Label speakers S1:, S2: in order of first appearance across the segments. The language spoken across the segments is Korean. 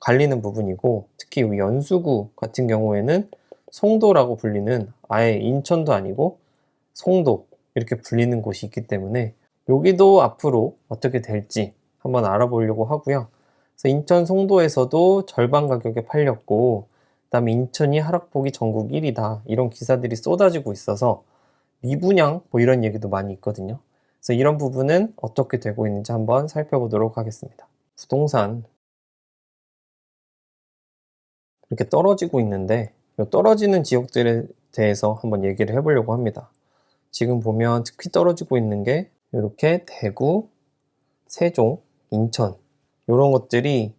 S1: 갈리는 부분이고, 특히 여기 연수구 같은 경우에는 송도라고 불리는, 아예 인천도 아니고 송도 이렇게 불리는 곳이 있기 때문에 여기도 앞으로 어떻게 될지 한번 알아보려고 하고요. 그래서 인천 송도에서도 절반 가격에 팔렸고, 그 다음에 인천이 하락폭이 전국 1위다 이런 기사들이 쏟아지고 있어서 미분양 뭐 이런 얘기도 많이 있거든요. 그래서 이런 부분은 어떻게 되고 있는지 한번 살펴보도록 하겠습니다. 부동산 이렇게 떨어지고 있는데, 이 떨어지는 지역들에 대해서 한번 얘기를 해보려고 합니다. 지금 보면 특히 떨어지고 있는 게 이렇게 대구, 세종, 인천 이런 것들이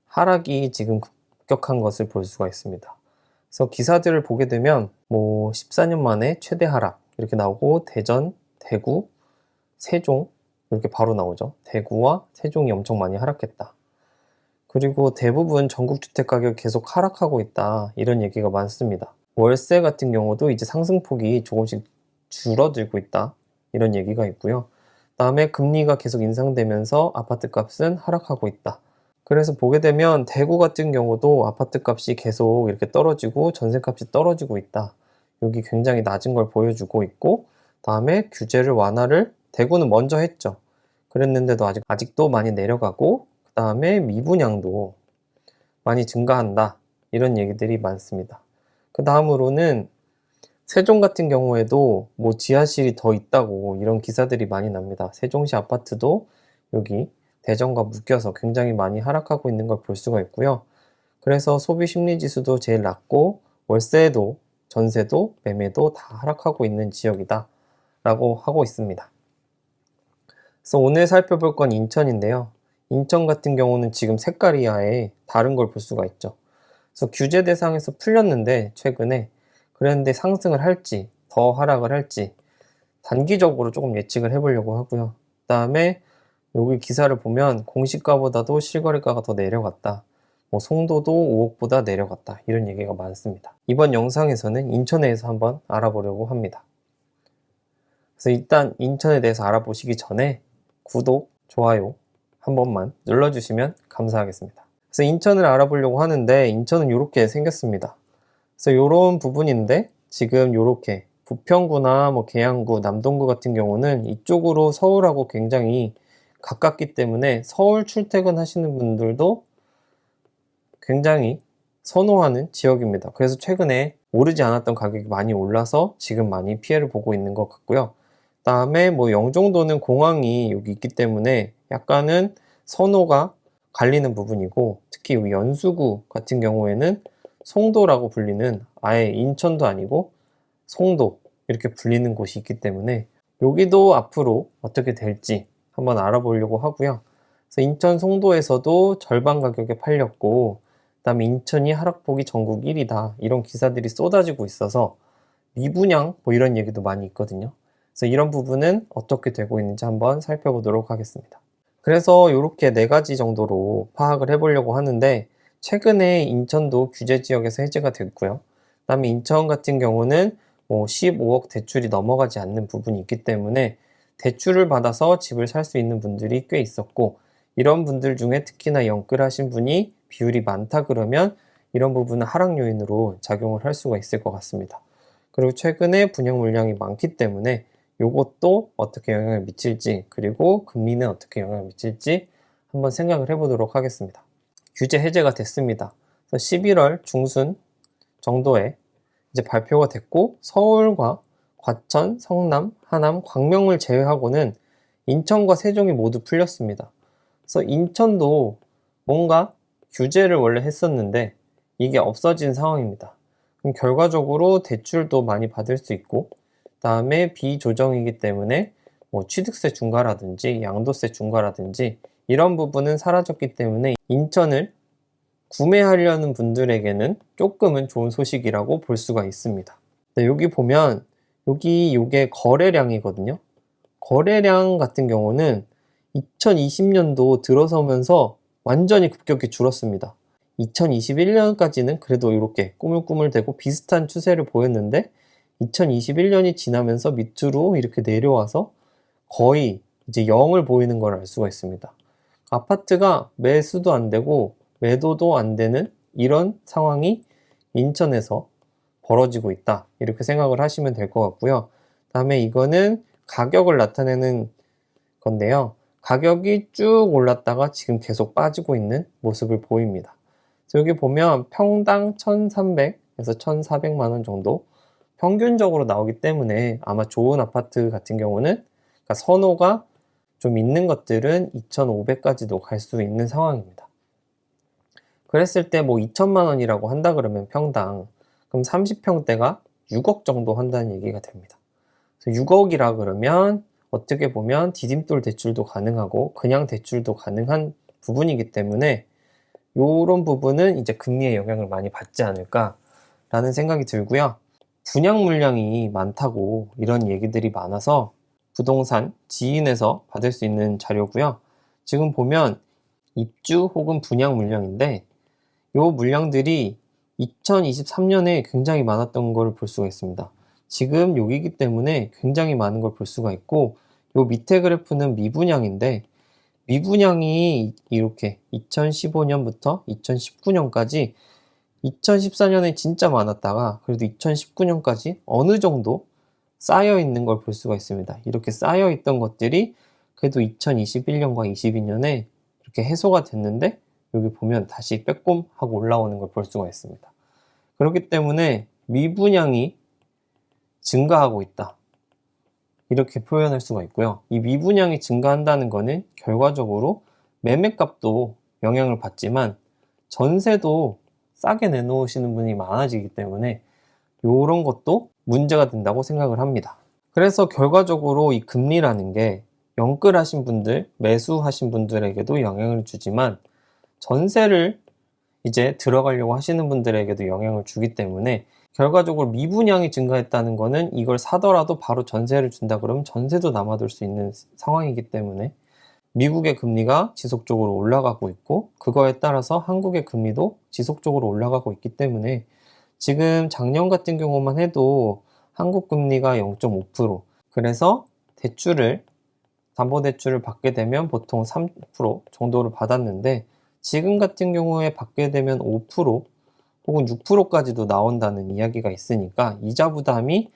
S1: 하락이 지금 급격한 것을 볼 수가 있습니다. 그래서 기사들을 보게 되면 뭐 14년 만에 최대 하락 이렇게 나오고, 대전, 대구, 세종 이렇게 바로 나오죠. 대구와 세종이 엄청 많이 하락했다. 그리고 대부분 전국 주택 가격이 계속 하락하고 있다 이런 얘기가 많습니다. 월세 같은 경우도 이제 상승폭이 조금씩 줄어들고 있다 이런 얘기가 있고요. 다음에 금리가 계속 인상되면서 아파트 값은 하락하고 있다. 그래서 보게 되면 대구 같은 경우도 아파트 값이 계속 이렇게 떨어지고 전세 값이 떨어지고 있다. 여기 굉장히 낮은 걸 보여주고 있고, 다음에 규제를 완화를 대구는 먼저 했죠. 그랬는데도 아직도 많이 내려가고, 그 다음에 미분양도 많이 증가한다 이런 얘기들이 많습니다. 그 다음으로는 세종 같은 경우에도 뭐 지하실이 더 있다고 이런 기사들이 많이 납니다. 세종시 아파트도 여기 대전과 묶여서 굉장히 많이 하락하고 있는 걸 볼 수가 있고요. 그래서 소비 심리 지수도 제일 낮고, 월세도 전세도 매매도 다 하락하고 있는 지역이다 라고 하고 있습니다. 그래서 오늘 살펴볼 건 인천인데요. 인천 같은 경우는 지금 색깔이 아예 다른 걸 볼 수가 있죠. 그래서 규제 대상에서 풀렸는데 최근에, 그랬는데 상승을 할지 더 하락을 할지 단기적으로 조금 예측을 해보려고 하고요. 그 다음에 여기 기사를 보면 공시가보다도 실거래가가 더 내려갔다, 뭐 송도도 5억보다 내려갔다 이런 얘기가 많습니다. 이번 영상에서는 인천에 대해서 한번 알아보려고 합니다. 그래서 일단 인천에 대해서 알아보시기 전에 구독, 좋아요 한 번만 눌러주시면 감사하겠습니다. 그래서 인천을 알아보려고 하는데, 인천은 이렇게 생겼습니다. 그래서 이런 부분인데, 지금 이렇게 부평구나 뭐 계양구, 남동구 같은 경우는 이쪽으로 서울하고 굉장히 가깝기 때문에 서울 출퇴근 하시는 분들도 굉장히 선호하는 지역입니다. 그래서 최근에 오르지 않았던 가격이 많이 올라서 지금 많이 피해를 보고 있는 것 같고요. 다음에 뭐 영종도는 공항이 여기 있기 때문에 약간은 선호가 갈리는 부분이고, 특히 여기 연수구 같은 경우에는 송도라고 불리는, 아예 인천도 아니고 송도 이렇게 불리는 곳이 있기 때문에 여기도 앞으로 어떻게 될지 한번 알아보려고 하고요. 그래서 인천 송도에서도 절반 가격에 팔렸고, 그 다음에 인천이 하락폭이 전국 1위다 이런 기사들이 쏟아지고 있어서 미분양 뭐 이런 얘기도 많이 있거든요. 그래서 이런 부분은 어떻게 되고 있는지 한번 살펴보도록 하겠습니다. 그래서 이렇게 4가지 정도로 파악을 해보려고 하는데, 최근에 인천도 규제 지역에서 해제가 됐고요. 그 다음에 인천 같은 경우는 뭐 15억 대출이 넘어가지 않는 부분이 있기 때문에 대출을 받아서 집을 살 수 있는 분들이 꽤 있었고, 이런 분들 중에 특히나 영끌하신 분이 비율이 많다 그러면 이런 부분은 하락 요인으로 작용을 할 수가 있을 것 같습니다. 그리고 최근에 분양 물량이 많기 때문에 이것도 어떻게 영향을 미칠지, 그리고 금리는 어떻게 영향을 미칠지 한번 생각을 해보도록 하겠습니다. 규제 해제가 됐습니다. 그래서 11월 중순 정도에 이제 발표가 됐고, 서울과 과천, 성남, 하남, 광명을 제외하고는 인천과 세종이 모두 풀렸습니다. 그래서 인천도 뭔가 규제를 원래 했었는데 이게 없어진 상황입니다. 그럼 결과적으로 대출도 많이 받을 수 있고, 다음에 비조정이기 때문에 뭐 취득세 중과라든지 양도세 중과라든지 이런 부분은 사라졌기 때문에 인천을 구매하려는 분들에게는 조금은 좋은 소식이라고 볼 수가 있습니다. 네, 여기 보면 요게 거래량이거든요. 거래량 같은 경우는 2020년도 들어서면서 완전히 급격히 줄었습니다. 2021년까지는 그래도 이렇게 꾸물꾸물대고 비슷한 추세를 보였는데, 2021년이 지나면서 밑으로 이렇게 내려와서 거의 이제 0을 보이는 걸 알 수가 있습니다. 아파트가 매수도 안 되고 매도도 안 되는 이런 상황이 인천에서 벌어지고 있다. 이렇게 생각을 하시면 될 것 같고요. 다음에 이거는 가격을 나타내는 건데요. 가격이 쭉 올랐다가 지금 계속 빠지고 있는 모습을 보입니다. 그래서 여기 보면 평당 1,300에서 1,400만 원 정도 평균적으로 나오기 때문에 아마 좋은 아파트 같은 경우는, 그러니까 선호가 좀 있는 것들은 2,500까지도 갈 수 있는 상황입니다. 그랬을 때 뭐 2천만 원이라고 한다 그러면 평당, 그럼 30평대가 6억 정도 한다는 얘기가 됩니다. 그래서 6억이라 그러면 어떻게 보면 디딤돌 대출도 가능하고 그냥 대출도 가능한 부분이기 때문에 이런 부분은 이제 금리의 영향을 많이 받지 않을까라는 생각이 들고요. 분양 물량이 많다고 이런 얘기들이 많아서 부동산 지인에서 받을 수 있는 자료고요. 지금 보면 입주 혹은 분양 물량인데 이 물량들이 2023년에 굉장히 많았던 걸 볼 수가 있습니다. 지금 여기기 때문에 굉장히 많은 걸 볼 수가 있고, 요 밑에 그래프는 미분양인데 미분양이 이렇게 2015년부터 2019년까지 2014년에 진짜 많았다가 그래도 2019년까지 어느 정도 쌓여 있는 걸 볼 수가 있습니다. 이렇게 쌓여 있던 것들이 그래도 2021년과 22년에 이렇게 해소가 됐는데 여기 보면 다시 빼꼼하고 올라오는 걸 볼 수가 있습니다. 그렇기 때문에 미분양이 증가하고 있다. 이렇게 표현할 수가 있고요. 이 미분양이 증가한다는 것은 결과적으로 매매값도 영향을 받지만 전세도 싸게 내놓으시는 분이 많아지기 때문에 이런 것도 문제가 된다고 생각을 합니다. 그래서 결과적으로 이 금리라는 게 영끌하신 분들, 매수하신 분들에게도 영향을 주지만 전세를 이제 들어가려고 하시는 분들에게도 영향을 주기 때문에 결과적으로 미분양이 증가했다는 거는 이걸 사더라도 바로 전세를 준다 그러면 전세도 남아돌 수 있는 상황이기 때문에 미국의 금리가 지속적으로 올라가고 있고 그거에 따라서 한국의 금리도 지속적으로 올라가고 있기 때문에 지금 작년 같은 경우만 해도 한국 금리가 0.5%, 그래서 담보대출을 받게 되면 보통 3% 정도를 받았는데 지금 같은 경우에 받게 되면 5% 혹은 6%까지도 나온다는 이야기가 있으니까 이자 부담이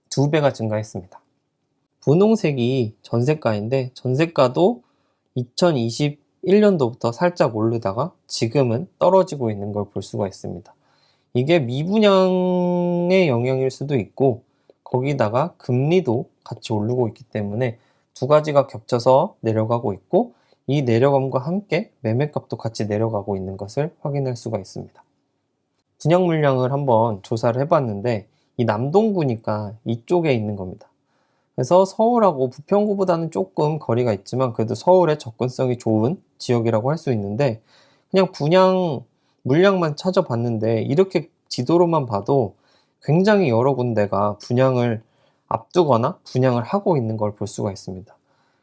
S1: 2배가 증가했습니다. 분홍색이 전세가인데 전세가도 2021년도부터 살짝 오르다가 지금은 떨어지고 있는 걸 볼 수가 있습니다. 이게 미분양의 영향일 수도 있고 거기다가 금리도 같이 오르고 있기 때문에 두 가지가 겹쳐서 내려가고 있고 이 내려감과 함께 매매값도 같이 내려가고 있는 것을 확인할 수가 있습니다. 분양 물량을 한번 조사를 해봤는데 이 남동구니까 이쪽에 있는 겁니다. 그래서 서울하고 부평구보다는 조금 거리가 있지만 그래도 서울의 접근성이 좋은 지역이라고 할 수 있는데 그냥 분양 물량만 찾아봤는데 이렇게 지도로만 봐도 굉장히 여러 군데가 분양을 앞두거나 분양을 하고 있는 걸 볼 수가 있습니다.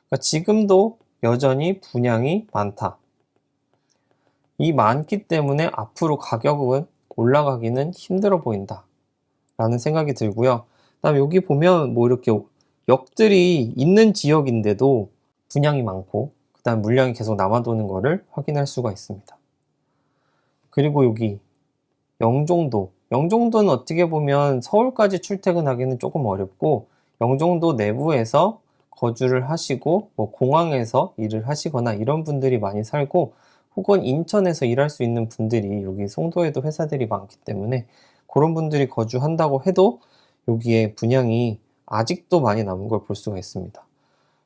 S1: 그러니까 지금도 여전히 분양이 많다. 이 많기 때문에 앞으로 가격은 올라가기는 힘들어 보인다 라는 생각이 들고요. 그다음에 여기 보면 뭐 이렇게 역들이 있는 지역인데도 분양이 많고 그다음 물량이 계속 남아도는 것을 확인할 수가 있습니다. 그리고 여기 영종도는 어떻게 보면 서울까지 출퇴근하기는 조금 어렵고 영종도 내부에서 거주를 하시고 뭐 공항에서 일을 하시거나 이런 분들이 많이 살고 혹은 인천에서 일할 수 있는 분들이 여기 송도에도 회사들이 많기 때문에 그런 분들이 거주한다고 해도 여기에 분양이 아직도 많이 남은 걸 볼 수가 있습니다.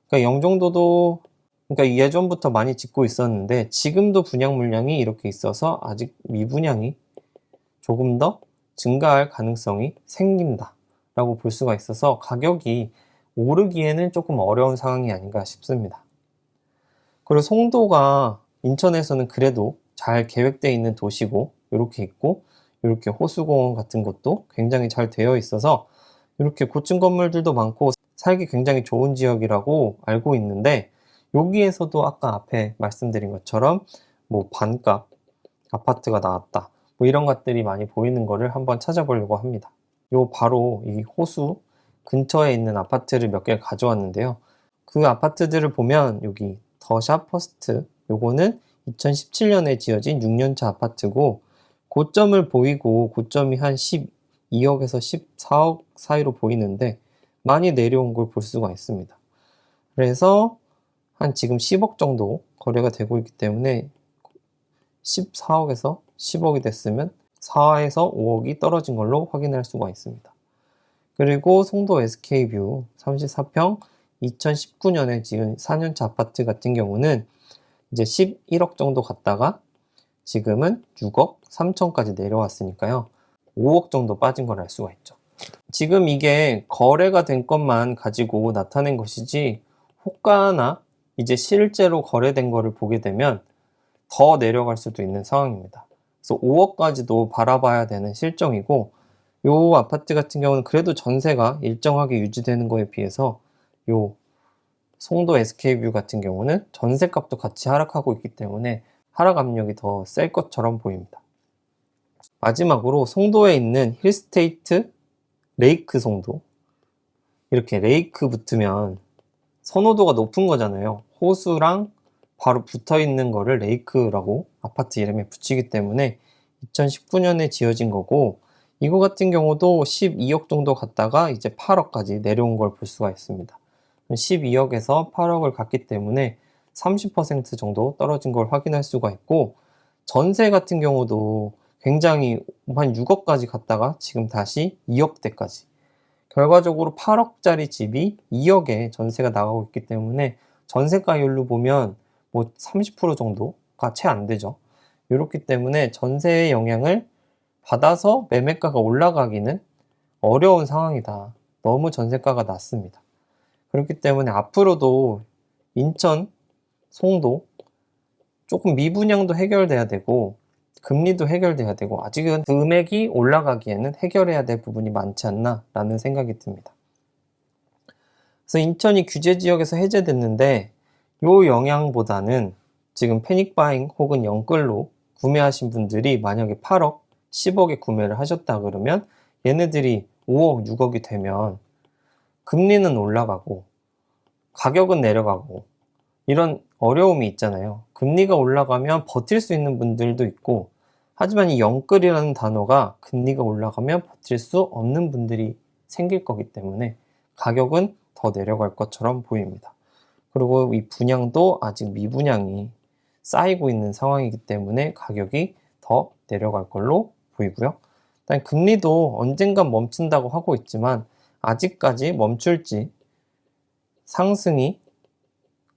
S1: 그러니까 영종도도 그러니까 예전부터 많이 짓고 있었는데 지금도 분양 물량이 이렇게 있어서 아직 미분양이 조금 더 증가할 가능성이 생긴다 라고 볼 수가 있어서 가격이 오르기에는 조금 어려운 상황이 아닌가 싶습니다. 그리고 송도가 인천에서는 그래도 잘 계획되어 있는 도시고 이렇게 있고 이렇게 호수공원 같은 것도 굉장히 잘 되어 있어서 이렇게 고층 건물들도 많고 살기 굉장히 좋은 지역이라고 알고 있는데 여기에서도 아까 앞에 말씀드린 것처럼 뭐 반값 아파트가 나왔다 뭐 이런 것들이 많이 보이는 거를 한번 찾아보려고 합니다. 바로 이 호수 근처에 있는 아파트를 몇 개를 가져왔는데요. 그 아파트들을 보면 여기 더샵 퍼스트 요거는 2017년에 지어진 6년차 아파트고 고점을 보이고 고점이 한 12억에서 14억 사이로 보이는데 많이 내려온 걸 볼 수가 있습니다. 그래서 한 지금 10억 정도 거래가 되고 있기 때문에 14억에서 10억이 됐으면 4에서 5억이 떨어진 걸로 확인할 수가 있습니다. 그리고 송도 SK뷰 34평 2019년에 지은 4년차 아파트 같은 경우는 이제 11억 정도 갔다가 지금은 6억 3천까지 내려왔으니까요. 5억 정도 빠진 걸 알 수가 있죠. 지금 이게 거래가 된 것만 가지고 나타낸 것이지 호가나 이제 실제로 거래된 거를 보게 되면 더 내려갈 수도 있는 상황입니다. 그래서 5억까지도 바라봐야 되는 실정이고 요 아파트 같은 경우는 그래도 전세가 일정하게 유지되는 거에 비해서 요 송도 SK뷰 같은 경우는 전세값도 같이 하락하고 있기 때문에 하락 압력이 더 셀 것처럼 보입니다. 마지막으로 송도에 있는 힐스테이트 레이크 송도, 이렇게 레이크 붙으면 선호도가 높은 거잖아요. 호수랑 바로 붙어 있는 거를 레이크라고 아파트 이름에 붙이기 때문에 2019년에 지어진 거고, 이거 같은 경우도 12억 정도 갔다가 이제 8억까지 내려온 걸 볼 수가 있습니다. 12억에서 8억을 갔기 때문에 30% 정도 떨어진 걸 확인할 수가 있고, 전세 같은 경우도 굉장히 한 6억까지 갔다가 지금 다시 2억대까지, 결과적으로 8억짜리 집이 2억에 전세가 나가고 있기 때문에 전세가율로 보면 뭐 30% 정도가 채 안 되죠. 이렇기 때문에 전세의 영향을 받아서 매매가가 올라가기는 어려운 상황이다. 너무 전세가가 낮습니다. 그렇기 때문에 앞으로도 인천, 송도 조금 미분양도 해결돼야 되고 금리도 해결돼야 되고 아직은 금액이 올라가기에는 해결해야 될 부분이 많지 않나 라는 생각이 듭니다. 그래서 인천이 규제 지역에서 해제됐는데 이 영향보다는 지금 패닉바잉 혹은 영끌로 구매하신 분들이 만약에 8억, 10억에 구매를 하셨다 그러면 얘네들이 5억, 6억이 되면 금리는 올라가고 가격은 내려가고 이런 어려움이 있잖아요. 금리가 올라가면 버틸 수 있는 분들도 있고, 하지만 이 영끌이라는 단어가 금리가 올라가면 버틸 수 없는 분들이 생길 거기 때문에 가격은 더 내려갈 것처럼 보입니다. 그리고 이 분양도 아직 미분양이 쌓이고 있는 상황이기 때문에 가격이 더 내려갈 걸로 보이고요. 일단 금리도 언젠간 멈춘다고 하고 있지만 아직까지 멈출지 상승이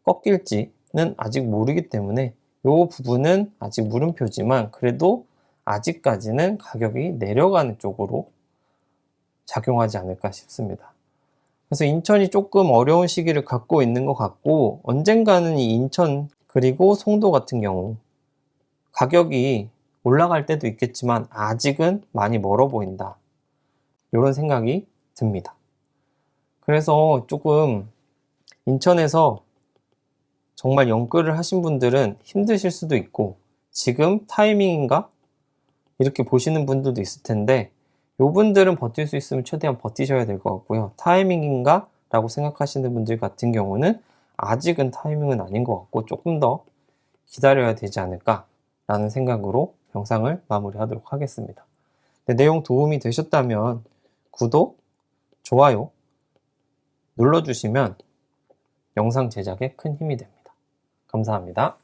S1: 꺾일지는 아직 모르기 때문에 이 부분은 아직 물음표지만 그래도 아직까지는 가격이 내려가는 쪽으로 작용하지 않을까 싶습니다. 그래서 인천이 조금 어려운 시기를 갖고 있는 것 같고, 언젠가는 이 인천 그리고 송도 같은 경우 가격이 올라갈 때도 있겠지만 아직은 많이 멀어 보인다, 이런 생각이 듭니다. 그래서 조금 인천에서 정말 영끌을 하신 분들은 힘드실 수도 있고 지금 타이밍인가? 이렇게 보시는 분들도 있을 텐데 요분들은 버틸 수 있으면 최대한 버티셔야 될 것 같고요. 타이밍인가? 라고 생각하시는 분들 같은 경우는 아직은 타이밍은 아닌 것 같고 조금 더 기다려야 되지 않을까 라는 생각으로 영상을 마무리하도록 하겠습니다. 내용 도움이 되셨다면 구독, 좋아요 눌러주시면 영상 제작에 큰 힘이 됩니다. 감사합니다.